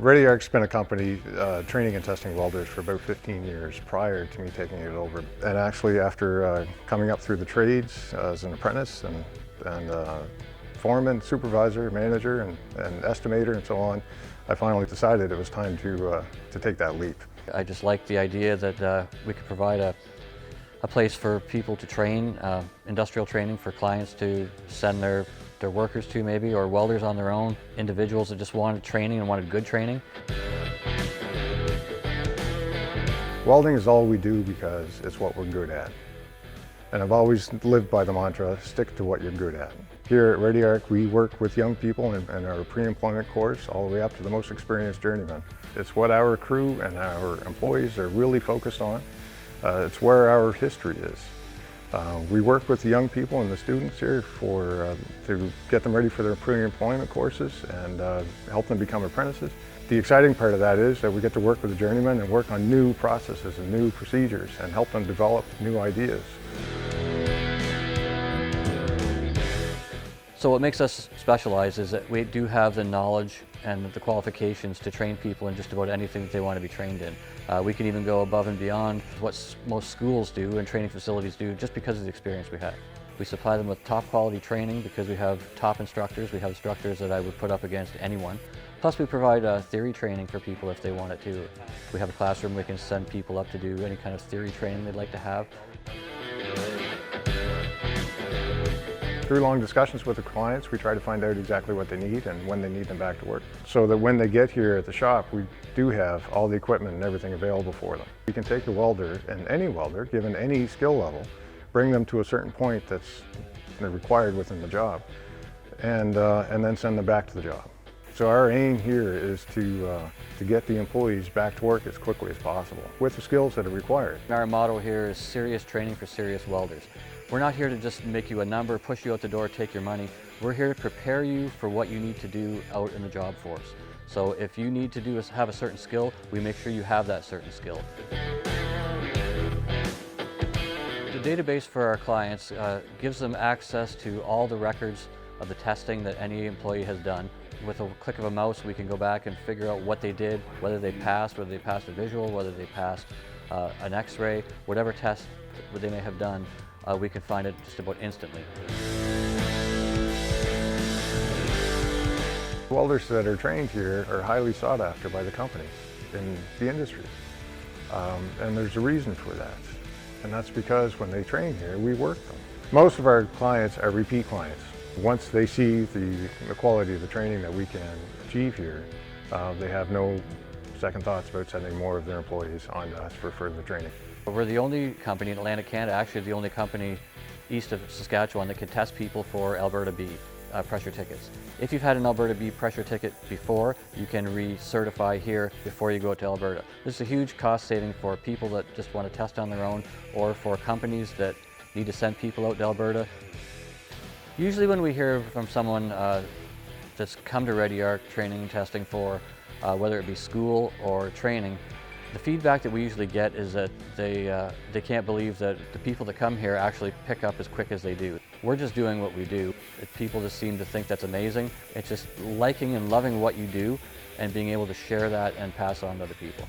ReadyArc's been a company training and testing welders for about 15 years prior to me taking it over. And actually after coming up through the trades as an apprentice and foreman, supervisor, manager, and estimator and so on, I finally decided it was time to take that leap. I just like the idea that we could provide a place for people to train, industrial training for clients to send their workers to maybe, or welders on their own, individuals that just wanted training and wanted good training. Welding is all we do because it's what we're good at. And I've always lived by the mantra, stick to what you're good at. Here at ReadyArc, we work with young people in our pre-employment course all the way up to the most experienced journeyman. It's what our crew and our employees are really focused on. It's where our history is. We work with the young people and the students here to get them ready for their pre-employment courses and help them become apprentices. The exciting part of that is that we get to work with the journeymen and work on new processes and new procedures and help them develop new ideas. So what makes us specialized is that we do have the knowledge and the qualifications to train people in just about anything that they want to be trained in. We can even go above and beyond what most schools do and training facilities do just because of the experience we have. We supply them with top quality training because we have top instructors. We have instructors that I would put up against anyone. Plus we provide theory training for people if they want it too. We have a classroom we can send people up to do any kind of theory training they'd like to have. Through long discussions with the clients, we try to find out exactly what they need and when they need them back to work. So that when they get here at the shop, we do have all the equipment and everything available for them. We can take a welder, and any welder, given any skill level, bring them to a certain point that's required within the job, and then send them back to the job. So our aim here is to get the employees back to work as quickly as possible with the skills that are required. Our motto here is serious training for serious welders. We're not here to just make you a number, push you out the door, take your money. We're here to prepare you for what you need to do out in the job force. So if you need to have a certain skill, we make sure you have that certain skill. The database for our clients gives them access to all the records of the testing that any employee has done. With a click of a mouse, we can go back and figure out what they did, whether they passed a visual, whether they passed an x-ray, whatever test they may have done, we can find it just about instantly. Welders that are trained here are highly sought after by the companies in the industry. And there's a reason for that. And that's because when they train here, we work them. Most of our clients are repeat clients. Once they see the quality of the training that we can achieve here, they have no second thoughts about sending more of their employees on to us for further training. We're the only company in Atlantic Canada, actually the only company east of Saskatchewan that can test people for Alberta B pressure tickets. If you've had an Alberta B pressure ticket before, you can recertify here before you go to Alberta. This is a huge cost saving for people that just want to test on their own, or for companies that need to send people out to Alberta. Usually when we hear from someone that's come to ReadyArc training and testing for, whether it be school or training, the feedback that we usually get is that they can't believe that the people that come here actually pick up as quick as they do. We're just doing what we do. People just seem to think that's amazing. It's just liking and loving what you do and being able to share that and pass on to other people.